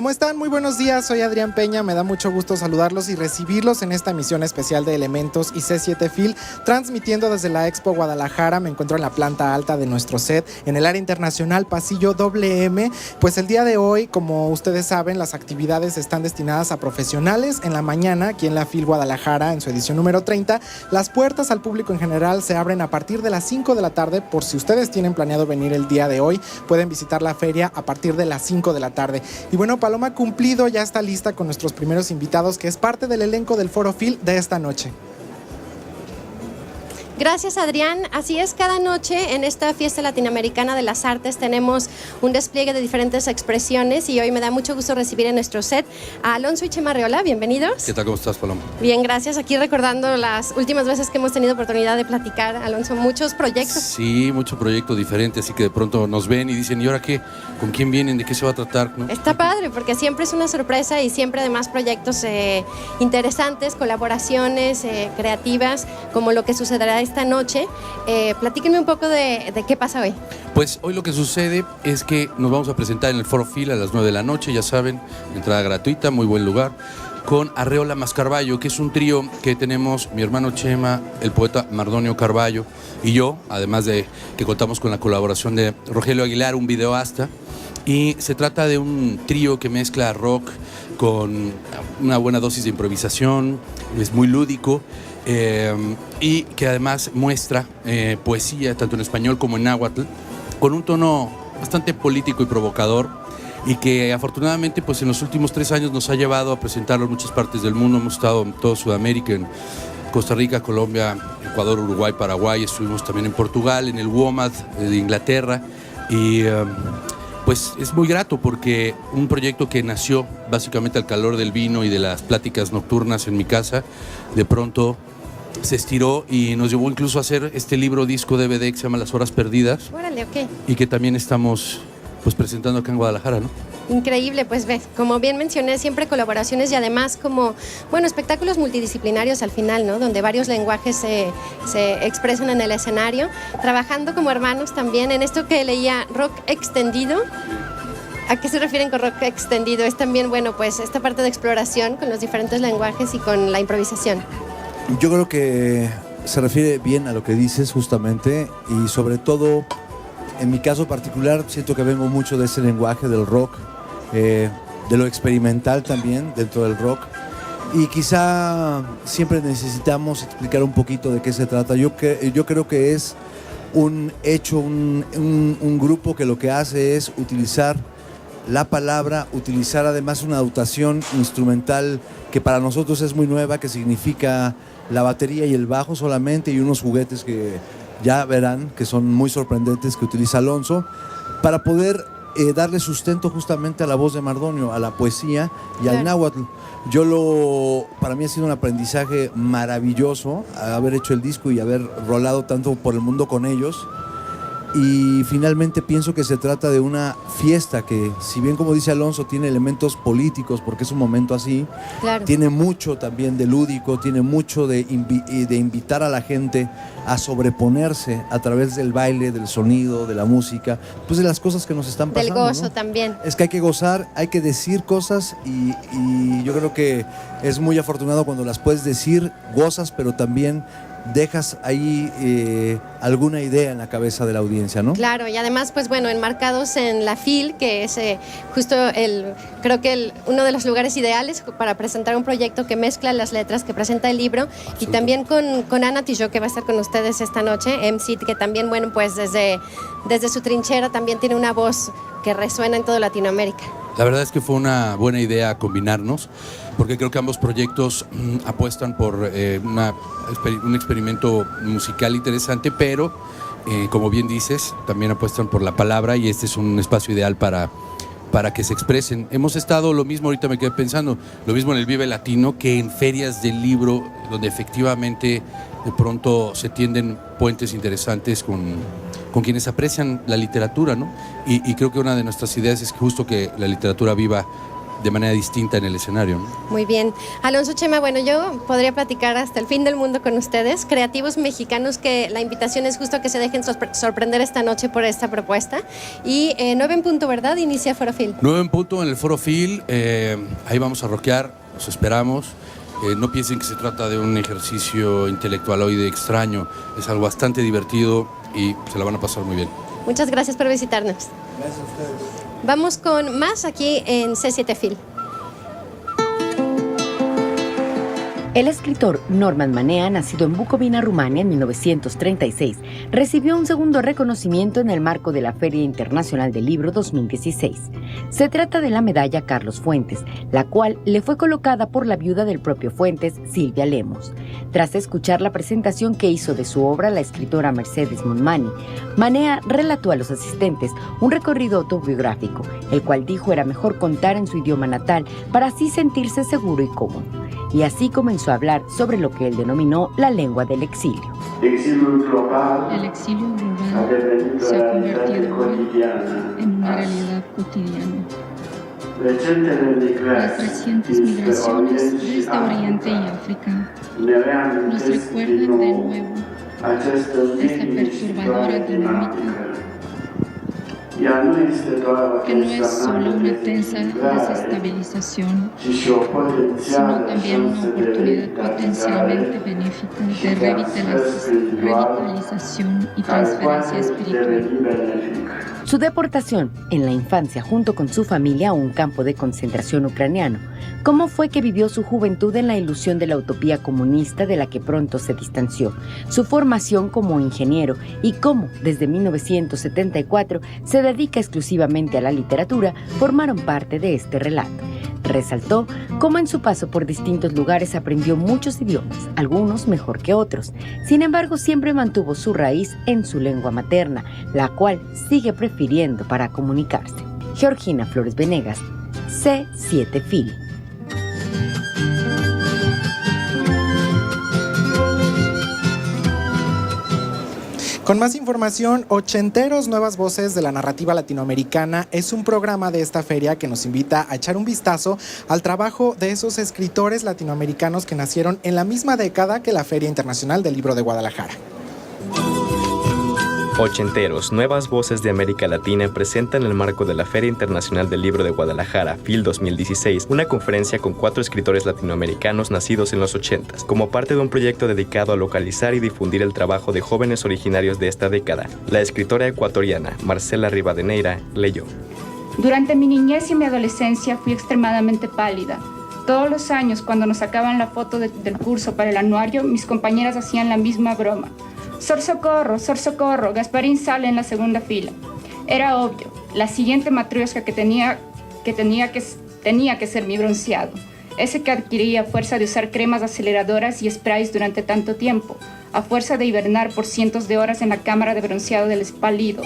¿Cómo están? Muy buenos días, soy Adrián Peña, me da mucho gusto saludarlos y recibirlos en esta emisión especial de Elementos y C7 Phil, transmitiendo desde la Expo Guadalajara. Me encuentro en la planta alta de nuestro set, en el área internacional Pasillo WM. Pues el día de hoy, como ustedes saben, las actividades están destinadas a profesionales. En la mañana, aquí en la Phil Guadalajara, en su edición número 30, las puertas al público en general se abren a partir de las 5 de la tarde. Por si ustedes tienen planeado venir el día de hoy, pueden visitar la feria a partir de las 5 de la tarde. Y bueno, Paloma Cumplido ya está lista con nuestros primeros invitados, que es parte del elenco del Foro Phil de esta noche. Gracias, Adrián. Así es, cada noche en esta fiesta latinoamericana de las artes tenemos un despliegue de diferentes expresiones y hoy me da mucho gusto recibir en nuestro set a Alonso y Chema Arreola. Bienvenidos. ¿Qué tal? ¿Cómo estás, Paloma? Bien, gracias. Aquí recordando las últimas veces que hemos tenido oportunidad de platicar, Alonso, muchos proyectos. Sí, mucho proyecto diferente, así que de pronto nos ven y dicen, ¿y ahora qué? ¿Con quién vienen? ¿De qué se va a tratar? ¿No? Está padre, porque siempre es una sorpresa y siempre además proyectos interesantes, colaboraciones creativas, como lo que sucederá esta noche. Platíquenme un poco de qué pasa hoy. Pues hoy lo que sucede es que nos vamos a presentar en el Foro Phil a las 9 de la noche, ya saben, entrada gratuita, muy buen lugar, con Arreola más Carballo, que es un trío que tenemos mi hermano Chema, el poeta Mardonio Carballo y yo, además de que contamos con la colaboración de Rogelio Aguilar, un videoasta, y se trata de un trío que mezcla rock con una buena dosis de improvisación, es muy lúdico, y que además muestra poesía tanto en español como en náhuatl con un tono bastante político y provocador, y que afortunadamente pues en los últimos 3 años nos ha llevado a presentarlo en muchas partes del mundo. Hemos estado en toda Sudamérica, en Costa Rica, Colombia, Ecuador, Uruguay, Paraguay, estuvimos también en Portugal, en el WOMAD de Inglaterra, y pues es muy grato porque un proyecto que nació básicamente al calor del vino y de las pláticas nocturnas en mi casa, de pronto se estiró y nos llevó incluso a hacer este libro disco DVD que se llama Las Horas Perdidas. Órale, ok. Y que también estamos pues presentando acá en Guadalajara, ¿no? Increíble, pues ves, como bien mencioné, siempre colaboraciones y además como, bueno, espectáculos multidisciplinarios al final, ¿no? Donde varios lenguajes se expresan en el escenario, trabajando como hermanos también en esto que leía rock extendido. ¿A qué se refieren con rock extendido? Es también, bueno, pues esta parte de exploración con los diferentes lenguajes y con la improvisación. Yo creo que se refiere bien a lo que dices justamente, y sobre todo en mi caso particular siento que vengo mucho de ese lenguaje del rock, de lo experimental también dentro del rock, y quizá siempre necesitamos explicar un poquito de qué se trata. Yo creo que es un hecho, un grupo que lo que hace es utilizar la palabra, utilizar además una dotación instrumental que para nosotros es muy nueva, que significa la batería y el bajo solamente, y unos juguetes que ya verán que son muy sorprendentes que utiliza Alonso para poder darle sustento justamente a la voz de Mardonio, a la poesía y al náhuatl. Para mí ha sido un aprendizaje maravilloso haber hecho el disco y haber rolado tanto por el mundo con ellos. Y finalmente pienso que se trata de una fiesta que, si bien como dice Alonso, tiene elementos políticos porque es un momento así, claro, tiene mucho también de lúdico, tiene mucho de invitar a la gente a sobreponerse a través del baile, del sonido, de la música, pues de las cosas que nos están pasando. Del gozo, ¿no? también. Es que hay que gozar, hay que decir cosas, y yo creo que es muy afortunado cuando las puedes decir, gozas, pero también dejas ahí alguna idea en la cabeza de la audiencia, ¿no? Claro, y además, pues bueno, enmarcados en la Phil, que es justo creo que uno de los lugares ideales para presentar un proyecto que mezcla las letras, que presenta el libro, y también con Ana Tijoux, que va a estar con ustedes esta noche, MC, que también, bueno, pues desde su trinchera también tiene una voz que resuena en toda Latinoamérica. La verdad es que fue una buena idea combinarnos, porque creo que ambos proyectos apuestan por un experimento musical interesante, pero como bien dices, también apuestan por la palabra, y este es un espacio ideal para que se expresen. Hemos estado lo mismo, ahorita me quedé pensando, lo mismo en el Vive Latino que en ferias del libro, donde efectivamente de pronto se tienden puentes interesantes con quienes aprecian la literatura, ¿no? Y creo que una de nuestras ideas es justo que la literatura viva de manera distinta en el escenario, ¿no? Muy bien. Alonso, Chema, bueno, yo podría platicar hasta el fin del mundo con ustedes, creativos mexicanos, que la invitación es justo a que se dejen sorprender esta noche por esta propuesta. Y 9 en punto, ¿verdad? Inicia Foro Phil. 9 en punto en el Foro Phil, ahí vamos a rockear, los esperamos. No piensen que se trata de un ejercicio intelectualoide extraño, es algo bastante divertido y se la van a pasar muy bien. Muchas gracias por visitarnos. Gracias a ustedes. Vamos con más aquí en C7 Phil. El escritor Norman Manea, nacido en Bucovina, Rumania, en 1936, recibió un segundo reconocimiento en el marco de la Feria Internacional del Libro 2016. Se trata de la medalla Carlos Fuentes, la cual le fue colocada por la viuda del propio Fuentes, Silvia Lemos. Tras escuchar la presentación que hizo de su obra la escritora Mercedes Monmani, Manea relató a los asistentes un recorrido autobiográfico, el cual dijo era mejor contar en su idioma natal para así sentirse seguro y cómodo. Y así comenzó a hablar sobre lo que él denominó la lengua del exilio. El exilio global se ha convertido hoy en una realidad cotidiana. Las recientes migraciones desde Oriente y África nos recuerdan de nuevo esta perturbadora dinámica, que no es solo una tensa desestabilización, sino también una oportunidad potencialmente benéfica de revitalización y transferencia espiritual. Su deportación en la infancia junto con su familia a un campo de concentración ucraniano. ¿Cómo fue que vivió su juventud en la ilusión de la utopía comunista de la que pronto se distanció? Su formación como ingeniero y cómo, desde 1974, se dedica exclusivamente a la literatura, formaron parte de este relato. Resaltó cómo en su paso por distintos lugares aprendió muchos idiomas, algunos mejor que otros. Sin embargo, siempre mantuvo su raíz en su lengua materna, la cual sigue prefiriendo para comunicarse. Georgina Flores Venegas, C7 Phil. Con más información, Ochenteros, nuevas voces de la narrativa latinoamericana es un programa de esta feria que nos invita a echar un vistazo al trabajo de esos escritores latinoamericanos que nacieron en la misma década que la Feria Internacional del Libro de Guadalajara. Ochenteros, nuevas voces de América Latina presenta en el marco de la Feria Internacional del Libro de Guadalajara, FIL 2016, una conferencia con 4 escritores latinoamericanos nacidos en los 80s, como parte de un proyecto dedicado a localizar y difundir el trabajo de jóvenes originarios de esta década. La escritora ecuatoriana Marcela Rivadeneira leyó. Durante mi niñez y mi adolescencia fui extremadamente pálida. Todos los años, cuando nos sacaban la foto del curso para el anuario, mis compañeras hacían la misma broma. Sor Socorro, Gasparín sale en la segunda fila. Era obvio, la siguiente matrioshka que tenía que ser mi bronceado. Ese que adquiría a fuerza de usar cremas aceleradoras y sprays durante tanto tiempo, a fuerza de hibernar por cientos de horas en la cámara de bronceado del espálido.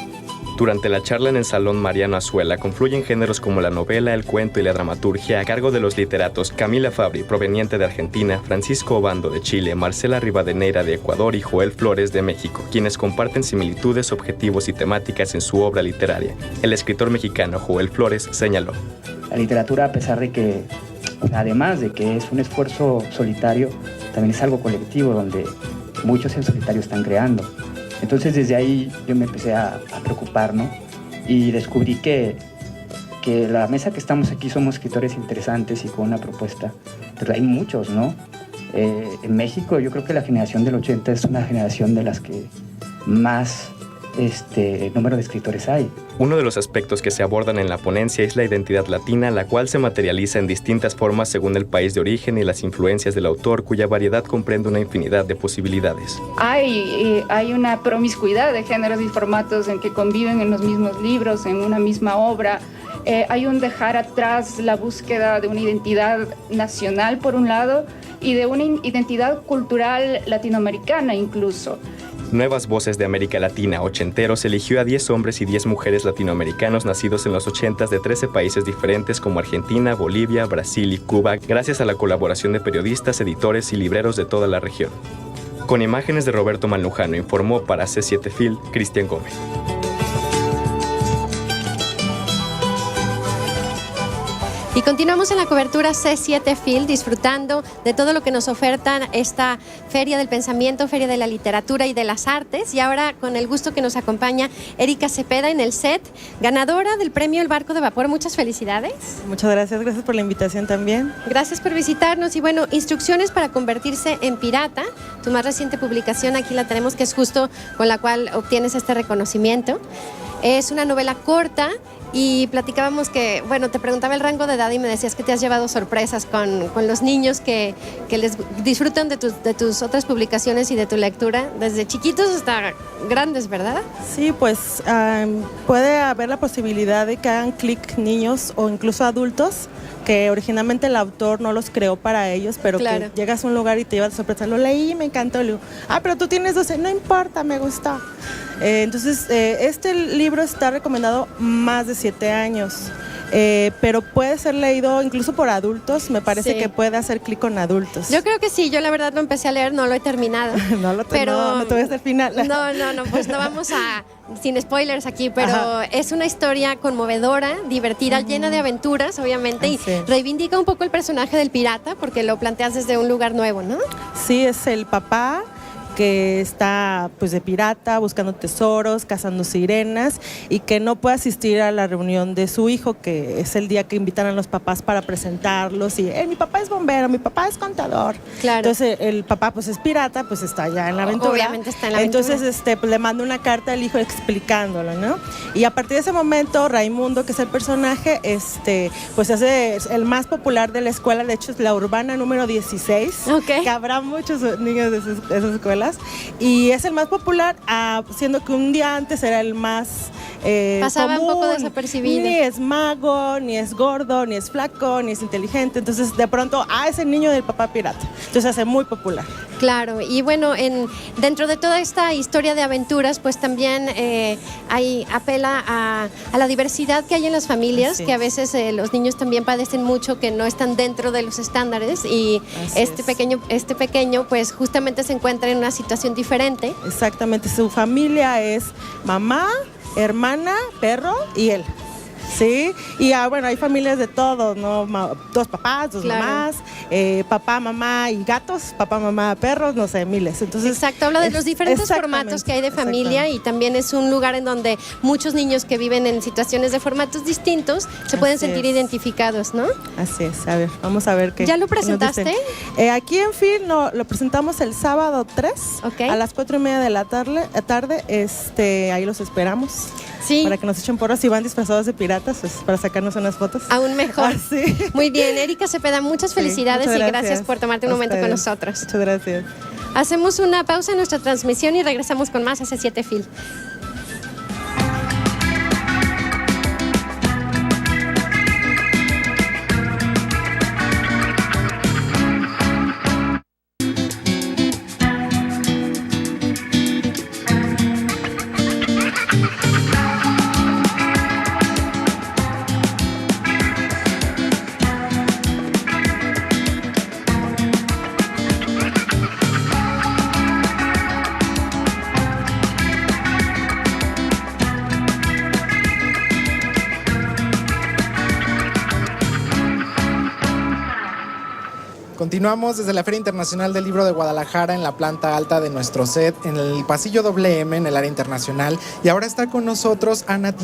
Durante la charla en el Salón Mariano Azuela confluyen géneros como la novela, el cuento y la dramaturgia a cargo de los literatos Camila Fabri, proveniente de Argentina, Francisco Obando de Chile, Marcela Rivadeneira de Ecuador y Joel Flores de México, quienes comparten similitudes, objetivos y temáticas en su obra literaria. El escritor mexicano Joel Flores señaló. La literatura, a pesar de que, además de que es un esfuerzo solitario, también es algo colectivo donde muchos en solitario están creando. Entonces desde ahí yo me empecé a preocupar, ¿no? Y descubrí que la mesa que estamos aquí somos escritores interesantes y con una propuesta, pero hay muchos, ¿no? En México yo creo que la generación del 80 es una generación de las que más número de escritores hay. Uno de los aspectos que se abordan en la ponencia es la identidad latina, la cual se materializa en distintas formas según el país de origen y las influencias del autor, cuya variedad comprende una infinidad de posibilidades. Hay una promiscuidad de géneros y formatos en que conviven en los mismos libros, en una misma obra. Hay un dejar atrás la búsqueda de una identidad nacional, por un lado, y de una identidad cultural latinoamericana incluso. Nuevas Voces de América Latina, Ochenteros, eligió a 10 hombres y 10 mujeres latinoamericanos nacidos en los 80s de 13 países diferentes como Argentina, Bolivia, Brasil y Cuba, gracias a la colaboración de periodistas, editores y libreros de toda la región. Con imágenes de Roberto Manlujano, informó para C7 Phil, Cristian Gómez. Y continuamos en la cobertura C7 Phil, disfrutando de todo lo que nos ofertan esta Feria del Pensamiento, Feria de la Literatura y de las Artes. Y ahora con el gusto que nos acompaña Erika Cepeda en el set, ganadora del premio El Barco de Vapor. Muchas felicidades. Muchas gracias por la invitación también. Gracias por visitarnos. Y bueno, Instrucciones para convertirse en pirata, tu más reciente publicación, aquí la tenemos, que es justo con la cual obtienes este reconocimiento. Es una novela corta. Y platicábamos que, bueno, te preguntaba el rango de edad y me decías que te has llevado sorpresas con los niños que les disfrutan de tus otras publicaciones y de tu lectura, desde chiquitos hasta grandes, ¿verdad? Sí, pues puede haber la posibilidad de que hagan clic niños o incluso adultos, que originalmente el autor no los creó para ellos, pero claro, que llegas a un lugar y te llevas de sorpresa. Lo leí y me encantó. Le digo, pero tú tienes 12, no importa, me gustó. Entonces, este libro está recomendado más de 7 años, pero puede ser leído incluso por adultos. Me parece que puede hacer clic con adultos. Yo creo que sí, yo la verdad lo empecé a leer, no lo he terminado. No te voy hasta el final. No, pues no vamos a, sin spoilers aquí, pero es una historia conmovedora, divertida, llena de aventuras, obviamente, y reivindica un poco el personaje del pirata, porque lo planteas desde un lugar nuevo, ¿no? Sí, es el papá que está pues de pirata, buscando tesoros, cazando sirenas, y que no puede asistir a la reunión de su hijo, que es el día que invitan a los papás para presentarlos, y mi papá es bombero, mi papá es contador. Claro. Entonces el papá pues es pirata, pues está ya en la aventura. Obviamente está en la aventura. Entonces pues, le manda una carta al hijo explicándolo, ¿no? Y a partir de ese momento Raimundo, que es el personaje, pues hace el más popular de la escuela. De hecho es la urbana número 16, que habrá muchos niños de esas escuelas. Y es el más popular, siendo que un día antes era el más pasaba común. Un poco desapercibido. Ni es mago, ni es gordo, ni es flaco, ni es inteligente. Entonces de pronto, es el niño del papá pirata. Entonces se hace muy popular. Claro, y bueno, dentro de toda esta historia de aventuras, pues también apela a la diversidad que hay en las familias, que a veces los niños también padecen mucho, que no están dentro de los estándares, y este pequeño pues justamente se encuentra en una situación diferente. Exactamente, su familia es mamá, hermana, perro y él. Sí, y bueno, hay familias de todos, ¿no? 2 papás, 2 mamás, papá, mamá y gatos, papá, mamá, perros, no sé, miles. Entonces, exacto, habla de los diferentes formatos que hay de familia, y también es un lugar en donde muchos niños que viven en situaciones de formatos distintos se pueden sentir identificados, ¿no? Así es, a ver, vamos a ver qué. ¿Ya lo presentaste? Aquí en Phil lo presentamos el sábado 3 a las 4:30 de la tarde, ahí los esperamos. Sí. Para que nos echen porras, si van disfrazados de piratas, pues, para sacarnos unas fotos. Aún mejor. Sí. Muy bien, Erika Cepeda, muchas felicidades y gracias por tomarte un momento con nosotros. Muchas gracias. Hacemos una pausa en nuestra transmisión y regresamos con más C7 Phil. Continuamos desde la Feria Internacional del Libro de Guadalajara, en la planta alta de nuestro set, en el pasillo WM, en el área internacional. Y ahora está con nosotros Anita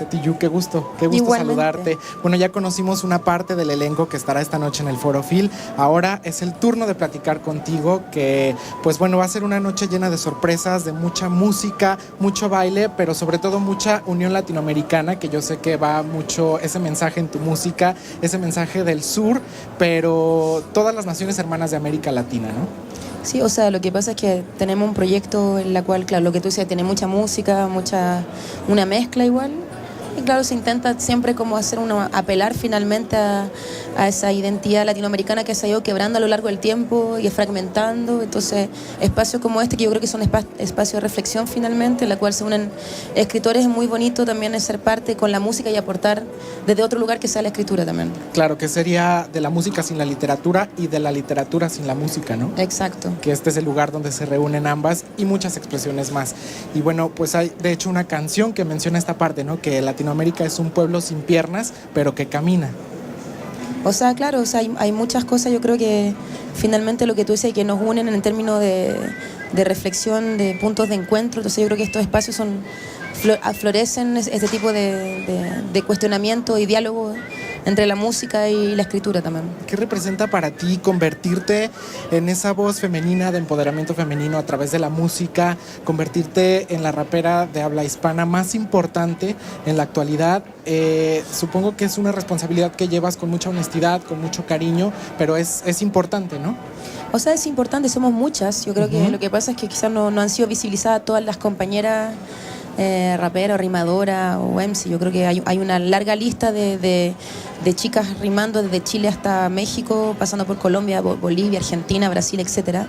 Tijoux, qué gusto saludarte. Bueno, ya conocimos una parte del elenco que estará esta noche en el Foro Phil. Ahora es el turno de platicar contigo, que pues bueno, va a ser una noche llena de sorpresas, de mucha música, mucho baile, pero sobre todo mucha unión latinoamericana, que yo sé que va mucho ese mensaje en tu música, ese mensaje del sur, pero todas las naciones hermanas de América Latina, ¿no? Sí, o sea, lo que pasa es que tenemos un proyecto en la cual, claro, lo que tú decías, tiene mucha música, una mezcla igual. Y claro, se intenta siempre como apelar finalmente a esa identidad latinoamericana que se ha ido quebrando a lo largo del tiempo y fragmentando. Entonces, espacios como este, que yo creo que son espacios de reflexión finalmente, en la cual se unen escritores, es muy bonito también ser parte con la música y aportar desde otro lugar que sea la escritura también. Claro, que sería de la música sin la literatura y de la literatura sin la música, ¿no? Exacto. Que este es el lugar donde se reúnen ambas y muchas expresiones más. Y bueno, pues hay de hecho una canción que menciona esta parte, ¿no? Que Latinoamérica es un pueblo sin piernas, pero que camina. O sea, claro, o sea, hay muchas cosas, yo creo que finalmente lo que tú dices, que nos unen en términos de reflexión, de puntos de encuentro. Entonces yo creo que estos espacios florecen este tipo de cuestionamiento y diálogo entre la música y la escritura también. ¿Qué representa para ti convertirte en esa voz femenina de empoderamiento femenino a través de la música, convertirte en la rapera de habla hispana más importante en la actualidad? Supongo que es una responsabilidad que llevas con mucha honestidad, con mucho cariño, pero es importante, ¿no? O sea, es importante, somos muchas. Yo creo que lo que pasa es que quizás no han sido visibilizadas todas las compañeras rapera o rimadora o MC. Yo creo que hay una larga lista de chicas rimando desde Chile hasta México, pasando por Colombia, Bolivia, Argentina, Brasil, etcétera.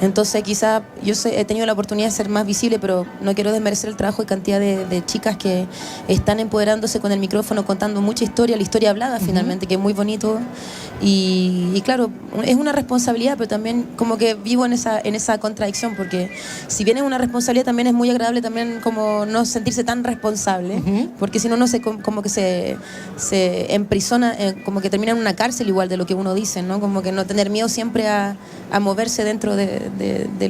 Entonces quizá he tenido la oportunidad de ser más visible, pero no quiero desmerecer el trabajo y cantidad de chicas que están empoderándose con el micrófono, contando mucha historia, la historia hablada finalmente, que es muy bonito. Y claro, es una responsabilidad, pero también como que vivo en esa contradicción, porque si bien es una responsabilidad, también es muy agradable también como no sentirse tan responsable, porque si no, como que se emprisona, como que termina en una cárcel igual de lo que uno dice, ¿no? Como que no tener miedo siempre a moverse dentro de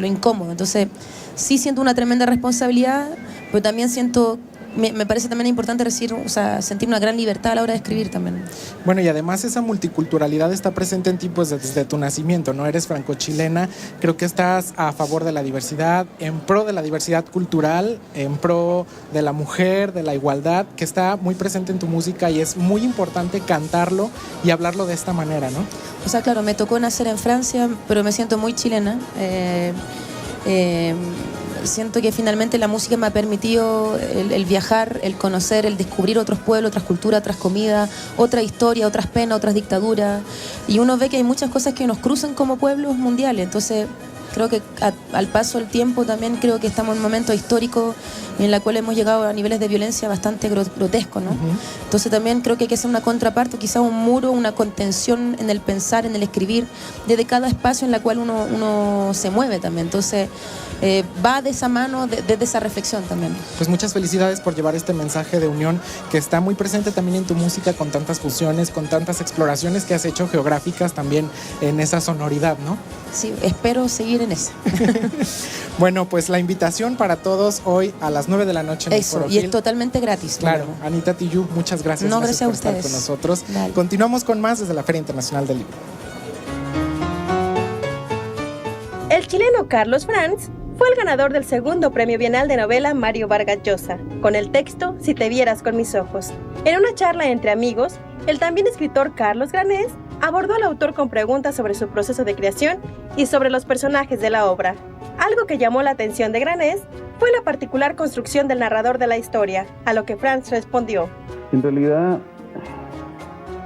lo incómodo. Entonces sí siento una tremenda responsabilidad, pero también me parece también importante sentir una gran libertad a la hora de escribir también. Bueno, y además esa multiculturalidad está presente en ti pues desde tu nacimiento, ¿no? Eres franco-chilena, creo que estás a favor de la diversidad, en pro de la diversidad cultural, en pro de la mujer, de la igualdad, que está muy presente en tu música y es muy importante cantarlo y hablarlo de esta manera, ¿no? O sea, claro, me tocó nacer en Francia, pero me siento muy chilena. Siento que finalmente la música me ha permitido el viajar, el conocer, el descubrir otros pueblos, otras culturas, otras comidas, otra historia, otras penas, otras dictaduras. Y uno ve que hay muchas cosas que nos cruzan como pueblos mundiales. Entonces creo que al paso del tiempo también creo que estamos en un momento histórico en el cual hemos llegado a niveles de violencia bastante grotescos, ¿no? Entonces también creo que hay que hacer una contraparte, quizás un muro, una contención en el pensar, en el escribir, desde cada espacio en el cual uno se mueve también. Entonces va de esa mano, desde esa reflexión también. Pues muchas felicidades por llevar este mensaje de unión que está muy presente también en tu música, con tantas fusiones, con tantas exploraciones que has hecho geográficas también en esa sonoridad, ¿no? Sí, espero seguir en eso. Bueno, pues la invitación para todos hoy a las 9 de la noche en el Foro y Phil. Es totalmente gratis. Claro, Anita Tijoux, muchas gracias. No, gracias a por ustedes. estar con nosotros. Dale. Continuamos con más desde la Feria Internacional del Libro. El chileno Carlos Franz fue el ganador del segundo Premio Bienal de Novela Mario Vargas Llosa, con el texto Si te vieras con mis ojos. En una charla entre amigos, el también escritor Carlos Granés abordó al autor con preguntas sobre su proceso de creación y sobre los personajes de la obra. Algo que llamó la atención de Granés fue la particular construcción del narrador de la historia, a lo que Franz respondió. En realidad,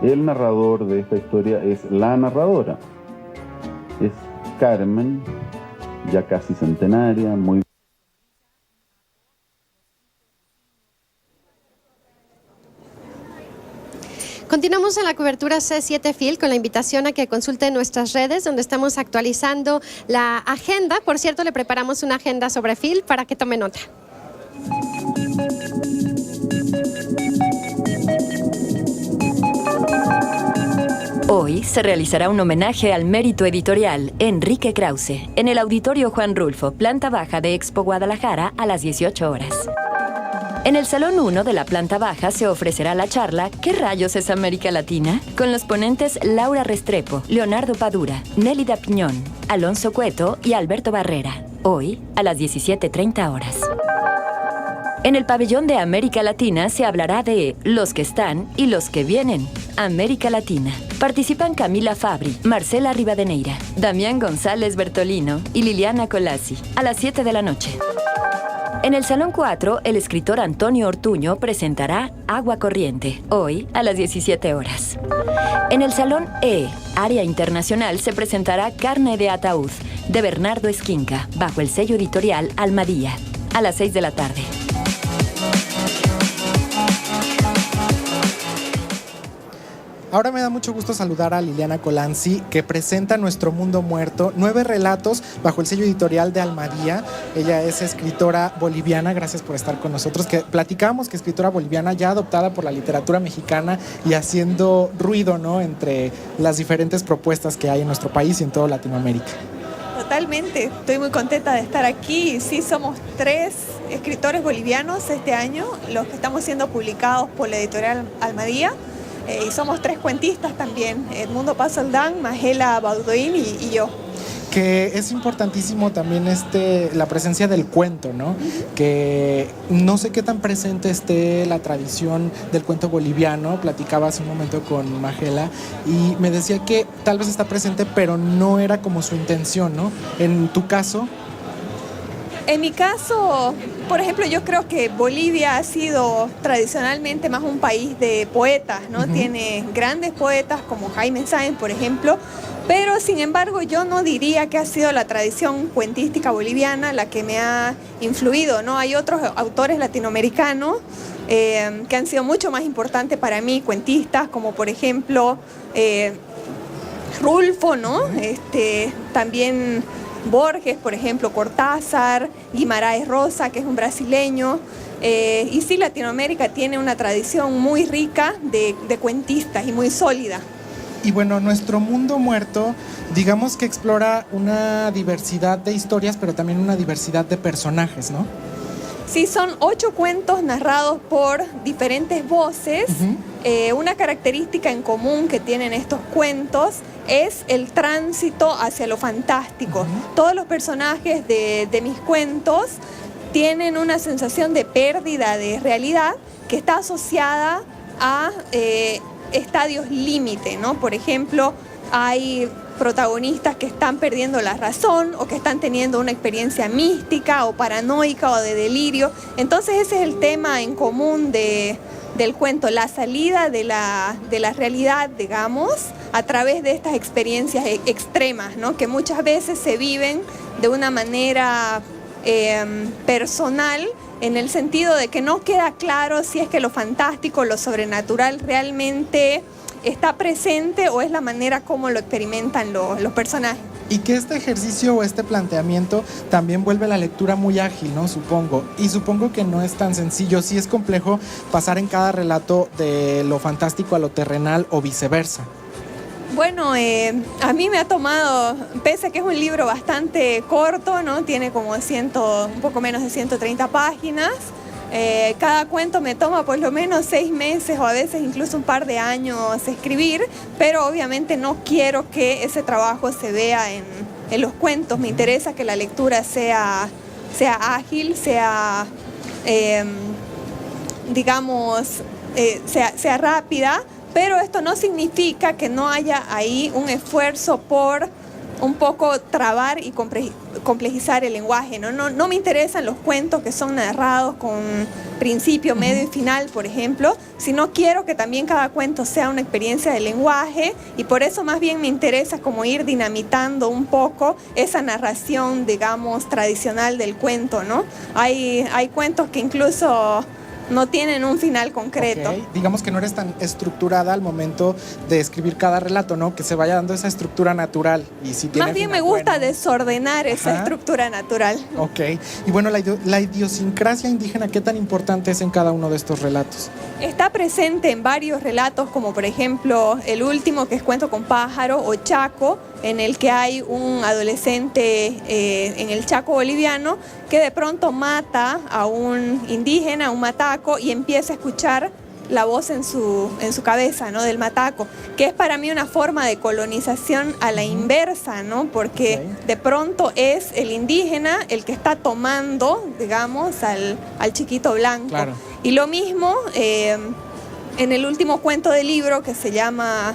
el narrador de esta historia es la narradora. Es Carmen, ya casi centenaria, muy... Continuamos en la cobertura C7 Phil con la invitación a que consulten nuestras redes donde estamos actualizando la agenda. Por cierto, le preparamos una agenda sobre Phil para que tome nota. Hoy se realizará un homenaje al mérito editorial Enrique Krause en el Auditorio Juan Rulfo, planta baja de Expo Guadalajara a las 18 horas. En el Salón 1 de la planta baja se ofrecerá la charla ¿Qué rayos es América Latina? Con los ponentes Laura Restrepo, Leonardo Padura, Nélida Piñón, Alonso Cueto y Alberto Barrera. Hoy a las 17:30 horas. En el pabellón de América Latina se hablará de los que están y los que vienen. América Latina. Participan Camila Fabri, Marcela Rivadeneira, Damián González Bertolino y Liliana Colassi a las 7 de la noche. En el Salón 4, el escritor Antonio Ortuño presentará Agua Corriente, hoy a las 17 horas. En el Salón E, Área Internacional, se presentará Carne de Ataúd, de Bernardo Esquinca, bajo el sello editorial Almadía, a las 6 de la tarde. Ahora me da mucho gusto saludar a Liliana Colanzi, que presenta Nuestro Mundo Muerto, 9 relatos bajo el sello editorial de Almadía. Ella es escritora boliviana, gracias por estar con nosotros. Que platicábamos que escritora boliviana ya adoptada por la literatura mexicana y haciendo ruido, ¿no?, entre las diferentes propuestas que hay en nuestro país y en toda Latinoamérica. Totalmente, estoy muy contenta de estar aquí. Sí, somos 3 escritores bolivianos este año, los que estamos siendo publicados por la editorial Almadía. Y somos 3 cuentistas también, Edmundo Paz Soldán, Magela Baudoin y yo. Que es importantísimo también la presencia del cuento, ¿no? Que no sé qué tan presente esté la tradición del cuento boliviano. Platicaba hace un momento con Magela y me decía que tal vez está presente, pero no era como su intención, ¿no? En tu caso... En mi caso, por ejemplo, yo creo que Bolivia ha sido tradicionalmente más un país de poetas, ¿no? Tiene grandes poetas como Jaime Sáenz, por ejemplo, pero sin embargo yo no diría que ha sido la tradición cuentística boliviana la que me ha influido, ¿no? Hay otros autores latinoamericanos que han sido mucho más importantes para mí, cuentistas, como por ejemplo Rulfo, ¿no? También... Borges, por ejemplo, Cortázar, Guimarães Rosa, que es un brasileño. Y sí, Latinoamérica tiene una tradición muy rica de cuentistas y muy sólida. Y bueno, Nuestro Mundo Muerto, digamos que explora una diversidad de historias, pero también una diversidad de personajes, ¿no? Sí, son 8 cuentos narrados por diferentes voces. Una característica en común que tienen estos cuentos es el tránsito hacia lo fantástico. Todos los personajes de mis cuentos tienen una sensación de pérdida de realidad que está asociada a estadios límite, ¿no? Por ejemplo, hay protagonistas que están perdiendo la razón o que están teniendo una experiencia mística o paranoica o de delirio. Entonces ese es el tema en común del cuento, la salida de la realidad, digamos, a través de estas experiencias extremas, ¿no? Que muchas veces se viven de una manera personal, en el sentido de que no queda claro si es que lo fantástico, lo sobrenatural realmente está presente o es la manera como lo experimentan los personajes. Y que este ejercicio o este planteamiento también vuelve la lectura muy ágil, ¿no? Supongo. Y supongo que no es tan sencillo. Sí es complejo pasar en cada relato de lo fantástico a lo terrenal o viceversa. Bueno, a mí me ha tomado, pese a que es un libro bastante corto, ¿no? Tiene como un poco menos de 130 páginas. Cada cuento me toma por lo menos 6 meses o a veces incluso un par de años escribir, pero obviamente no quiero que ese trabajo se vea en los cuentos. Me interesa que la lectura sea ágil, sea rápida, pero esto no significa que no haya ahí un esfuerzo por un poco trabar y complejizar el lenguaje, ¿no? No me interesan los cuentos que son narrados con principio, medio y final, por ejemplo, sino quiero que también cada cuento sea una experiencia de lenguaje y por eso más bien me interesa como ir dinamitando un poco esa narración, digamos, tradicional del cuento, ¿no? Hay cuentos que incluso no tienen un final concreto. Okay. Digamos que no eres tan estructurada al momento de escribir cada relato, ¿no? Que se vaya dando esa estructura natural. Y si tiene más bien me gusta desordenar esa estructura natural. Ok. Y bueno, la idiosincrasia indígena, ¿qué tan importante es en cada uno de estos relatos? Está presente en varios relatos, como por ejemplo el último, que es Cuento con Pájaro o Chaco, en el que hay un adolescente en el Chaco boliviano que de pronto mata a un indígena, a un mataco, y empieza a escuchar la voz en su cabeza, ¿no? Del mataco, que es para mí una forma de colonización a la inversa, ¿no? Porque de pronto es el indígena el que está tomando, digamos, al chiquito blanco. Claro. Y lo mismo en el último cuento del libro, que se llama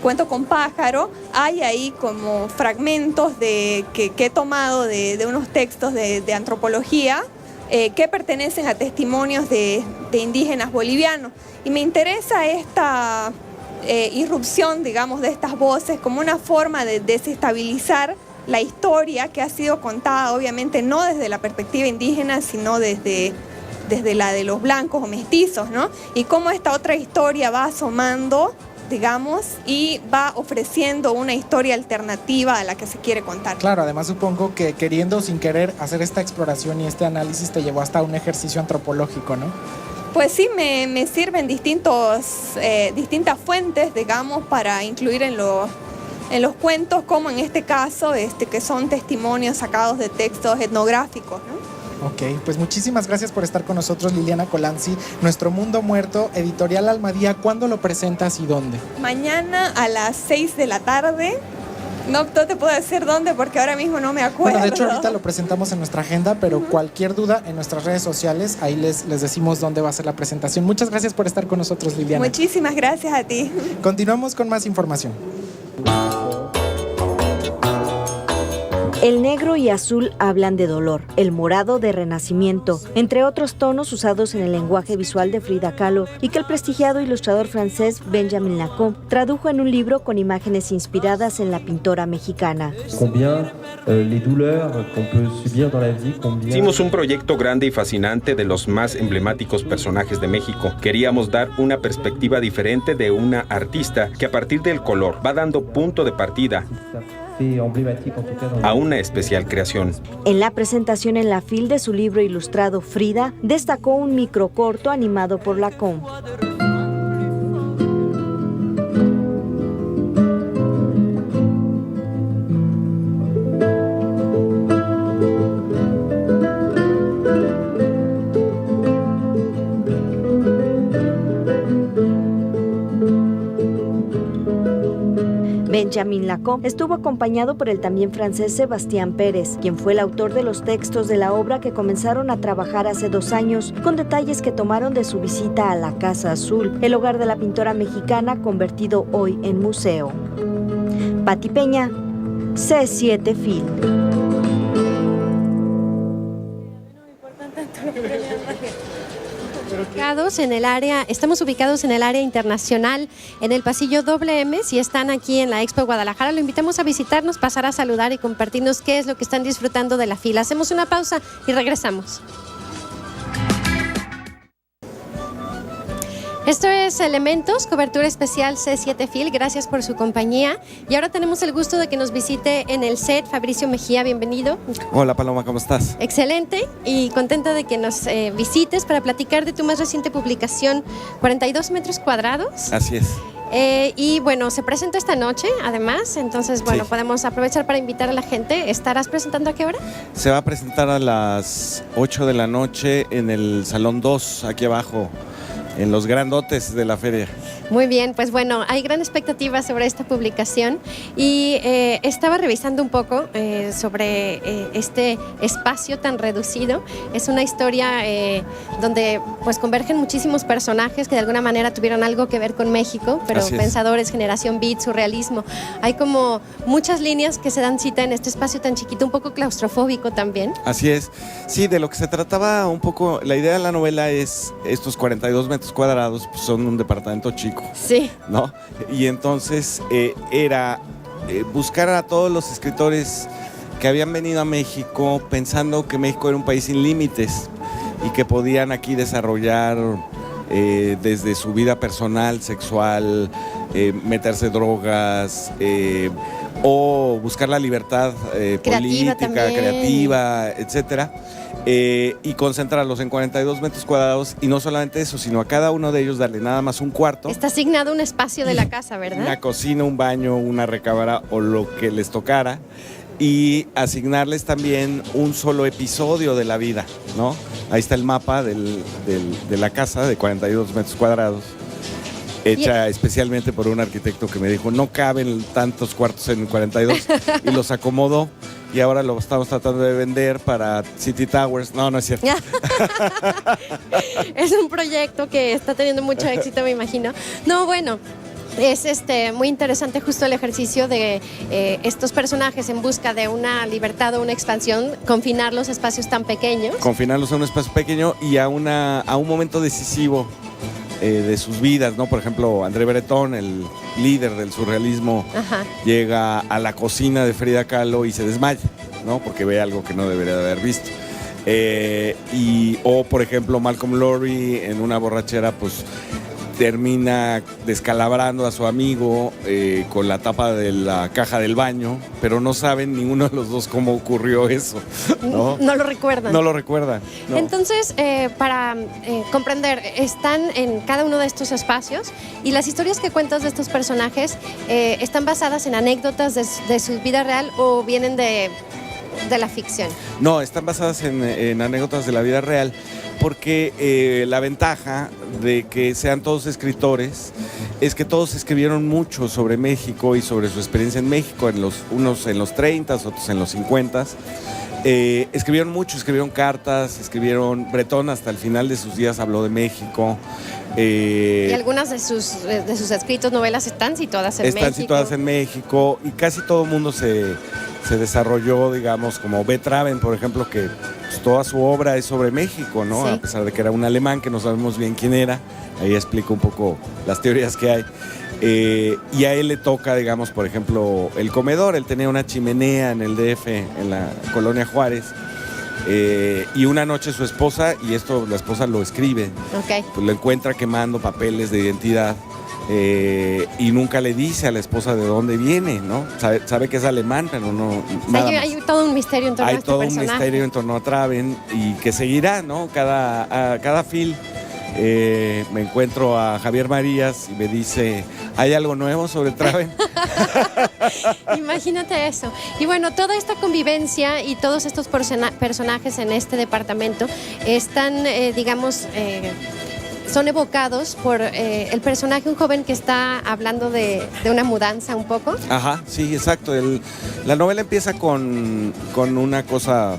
Cuento con Pájaro, hay ahí como fragmentos que he tomado de unos textos de antropología que pertenecen a testimonios de indígenas bolivianos. Y me interesa esta irrupción, digamos, de estas voces como una forma de desestabilizar la historia que ha sido contada, obviamente no desde la perspectiva indígena, sino desde la de los blancos o mestizos, ¿no? Y cómo esta otra historia va asomando digamos, y va ofreciendo una historia alternativa a la que se quiere contar. Claro, además supongo que queriendo o sin querer hacer esta exploración y este análisis te llevó hasta un ejercicio antropológico, ¿no? Pues sí, me sirven distintas fuentes, digamos, para incluir en los cuentos, como en este caso, que son testimonios sacados de textos etnográficos, ¿no? Ok, pues muchísimas gracias por estar con nosotros, Liliana Colanzi. Nuestro Mundo Muerto, Editorial Almadía, ¿cuándo lo presentas y dónde? Mañana a las 6 de la tarde. No te puedo decir dónde porque ahora mismo no me acuerdo. Bueno, de hecho ahorita lo presentamos en nuestra agenda, pero cualquier duda en nuestras redes sociales, ahí les decimos dónde va a ser la presentación. Muchas gracias por estar con nosotros, Liliana. Muchísimas gracias a ti. Continuamos con más información. El negro y azul hablan de dolor, el morado de renacimiento, entre otros tonos usados en el lenguaje visual de Frida Kahlo y que el prestigiado ilustrador francés Benjamin Lacombe tradujo en un libro con imágenes inspiradas en la pintora mexicana. Hicimos un proyecto grande y fascinante de los más emblemáticos personajes de México. Queríamos dar una perspectiva diferente de una artista que a partir del color va dando punto de partida a una especial creación. En la presentación en la FIL de su libro ilustrado Frida, destacó un microcorto animado por Lacombe. Benjamin Lacombe estuvo acompañado por el también francés Sebastián Pérez, quien fue el autor de los textos de la obra que comenzaron a trabajar hace 2 años, con detalles que tomaron de su visita a la Casa Azul, el hogar de la pintora mexicana convertido hoy en museo. Pati Peña, C7 Film. Estamos ubicados en el área internacional, en el pasillo WM. Si están aquí en la Expo Guadalajara, lo invitamos a visitarnos, pasar a saludar y compartirnos qué es lo que están disfrutando de la fila. Hacemos una pausa y regresamos. Esto es Elementos, cobertura especial C7 Fil, gracias por su compañía. Y ahora tenemos el gusto de que nos visite en el set Fabricio Mejía, bienvenido. Hola Paloma, ¿cómo estás? Excelente y contenta de que nos visites para platicar de tu más reciente publicación, 42 metros cuadrados. Así es. Y bueno, se presenta esta noche, además, entonces bueno, sí, podemos aprovechar para invitar a la gente. ¿Estarás presentando a qué hora? Se va a presentar a las 8 de la noche en el Salón 2, aquí abajo, en los grandotes de la feria. Muy bien, pues bueno, hay gran expectativa sobre esta publicación y estaba revisando un poco sobre este espacio tan reducido. Es una historia donde pues convergen muchísimos personajes que de alguna manera tuvieron algo que ver con México, pero pensadores, generación beat, surrealismo. Hay como muchas líneas que se dan cita en este espacio tan chiquito, un poco claustrofóbico también. Así es. Sí, de lo que se trataba un poco, la idea de la novela es estos 42 metros cuadrados, pues son un departamento chico. Sí. ¿No? Y entonces era buscar a todos los escritores que habían venido a México pensando que México era un país sin límites y que podían aquí desarrollar desde su vida personal, sexual, meterse drogas o buscar la libertad política, creativa, etcétera. Y concentrarlos en 42 metros cuadrados y no solamente eso, sino a cada uno de ellos darle nada más un cuarto. Está asignado un espacio de la casa, ¿verdad? Una cocina, un baño, una recámara o lo que les tocara y asignarles también un solo episodio de la vida, ¿no? Ahí está el mapa de la casa de 42 metros cuadrados, hecha especialmente por un arquitecto que me dijo no caben tantos cuartos en 42 y los acomodó. Y ahora lo estamos tratando de vender para City Towers. No, no es cierto. Es un proyecto que está teniendo mucho éxito, me imagino. No, bueno, es muy interesante justo el ejercicio de estos personajes en busca de una libertad o una expansión, confinarlos a espacios tan pequeños. Confinarlos a un espacio pequeño y a un momento decisivo de sus vidas, ¿no? Por ejemplo, André Breton, el líder del surrealismo, llega a la cocina de Frida Kahlo y se desmaya, ¿no? Porque ve algo que no debería de haber visto. O, por ejemplo, Malcolm Lowry en una borrachera, pues termina descalabrando a su amigo con la tapa de la caja del baño, pero no saben ninguno de los dos cómo ocurrió eso, ¿no? No lo recuerdan. No lo recuerdan. No. Entonces, para comprender, están en cada uno de estos espacios y las historias que cuentas de estos personajes están basadas en anécdotas de su vida real o vienen de la ficción. No, están basadas en anécdotas de la vida real, porque la ventaja de que sean todos escritores es que todos escribieron mucho sobre México y sobre su experiencia en México, unos en los 30, otros en los 50. Escribieron mucho, escribieron cartas, Bretón hasta el final de sus días habló de México. Y algunas de sus escritos, novelas están situadas en México. Están situadas en México y casi todo el mundo se desarrolló, digamos, como Beethoven, por ejemplo, que pues, toda su obra es sobre México, ¿no? Sí. A pesar de que era un alemán que no sabemos bien quién era, ahí explico un poco las teorías que hay. Y a él le toca, digamos, por ejemplo, el comedor. Él tenía una chimenea en el DF, en la colonia Juárez. Y una noche su esposa, y esto la esposa lo escribe, okay, pues lo encuentra quemando papeles de identidad. Y nunca le dice a la esposa de dónde viene, ¿no? Sabe que es alemán, pero no. Hay todo un misterio en torno a este personaje. Hay todo un misterio en torno a Traven y que seguirá, ¿no? Cada fil me encuentro a Javier Marías y me dice, ¿hay algo nuevo sobre Traven? Imagínate eso. Y bueno, toda esta convivencia y todos estos personajes en este departamento están, digamos, son evocados por el personaje, un joven que está hablando de una mudanza un poco. Ajá, sí, exacto. La novela empieza con una cosa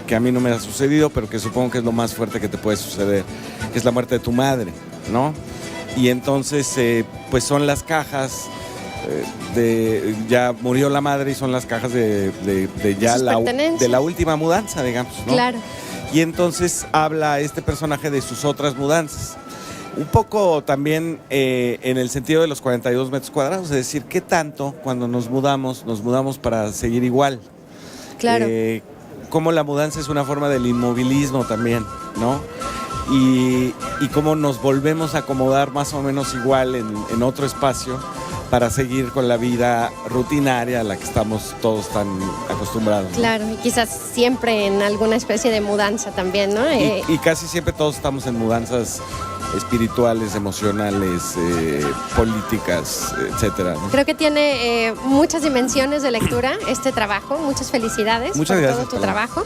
que a mí no me ha sucedido, pero que supongo que es lo más fuerte que te puede suceder, que es la muerte de tu madre, ¿no? Y entonces, pues son las cajas ya murió la madre y son las cajas de la última mudanza, digamos, ¿no? Claro. Y entonces habla este personaje de sus otras mudanzas. Un poco también en el sentido de los 42 metros cuadrados, es decir, ¿qué tanto cuando nos mudamos para seguir igual? Claro. Cómo la mudanza es una forma del inmovilismo también, ¿no? Y cómo nos volvemos a acomodar más o menos igual en otro espacio para seguir con la vida rutinaria a la que estamos todos tan acostumbrados, ¿no? Claro, y quizás siempre en alguna especie de mudanza también, ¿no? Y casi siempre todos estamos en mudanzas espirituales, emocionales, políticas, etcétera, ¿no? Creo que tiene muchas dimensiones de lectura este trabajo. Muchas felicidades por todo tu trabajo.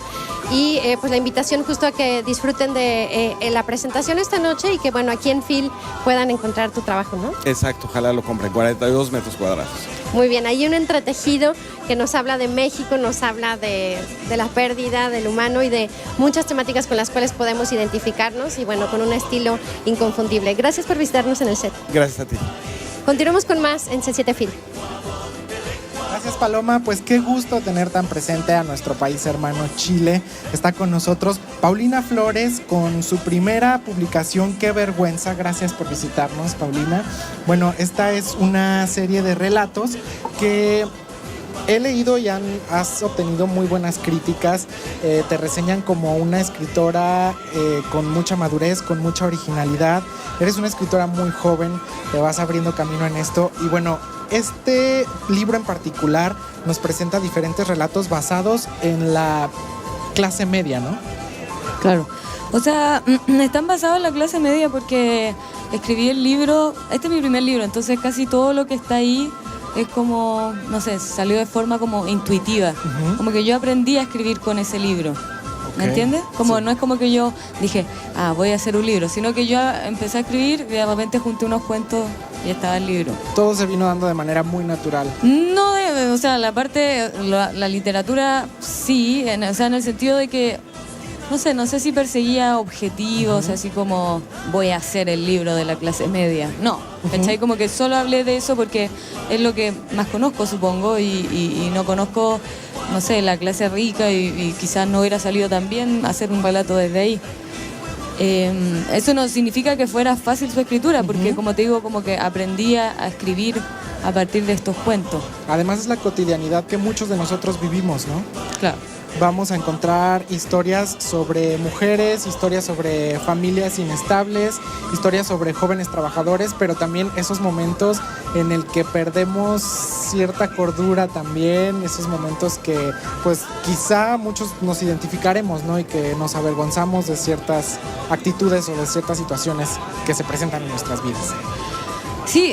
Y pues la invitación justo a que disfruten de la presentación esta noche y que bueno, aquí en FIL puedan encontrar tu trabajo, ¿no? Exacto, ojalá lo compren, 42 metros cuadrados. Muy bien, hay un entretejido que nos habla de México, nos habla de la pérdida del humano y de muchas temáticas con las cuales podemos identificarnos y bueno, con un estilo inconfundible. Gracias por visitarnos en el set. Gracias a ti. Continuamos con más en C7 FIL. Gracias, Paloma. Pues qué gusto tener tan presente a nuestro país hermano Chile. Está con nosotros Paulina Flores con su primera publicación, Qué vergüenza. Gracias por visitarnos, Paulina. Bueno, esta es una serie de relatos que he leído y has obtenido muy buenas críticas. Te reseñan como una escritora con mucha madurez, con mucha originalidad. Eres una escritora muy joven, te vas abriendo camino en esto. Y bueno, este libro en particular nos presenta diferentes relatos basados en la clase media, ¿no? Claro. O sea, están basados en la clase media porque escribí el libro, este es mi primer libro, entonces casi todo lo que está ahí es como, no sé, salió de forma como intuitiva. Uh-huh. Como que yo aprendí a escribir con ese libro. ¿Me entiendes? Como sí. No es como que yo dije, voy a hacer un libro, sino que yo empecé a escribir y de repente junté unos cuentos y estaba el libro. Todo se vino dando de manera muy natural. No, o sea, la literatura sí, o sea, en el sentido de que no sé si perseguía objetivos, así como voy a hacer el libro de la clase media. No, ¿cachai? Como que solo hablé de eso porque es lo que más conozco, supongo, y no conozco, no sé, la clase rica y quizás no hubiera salido tan bien hacer un relato desde ahí. Eso no significa que fuera fácil su escritura, porque como te digo, como que aprendí a escribir a partir de estos cuentos. Además es la cotidianidad que muchos de nosotros vivimos, ¿no? Claro. vamos a encontrar historias sobre mujeres, historias sobre familias inestables, historias sobre jóvenes trabajadores, pero también esos momentos en el que perdemos cierta cordura también, esos momentos que pues quizá muchos nos identificaremos, ¿no? Y que nos avergonzamos de ciertas actitudes o de ciertas situaciones que se presentan en nuestras vidas. Sí,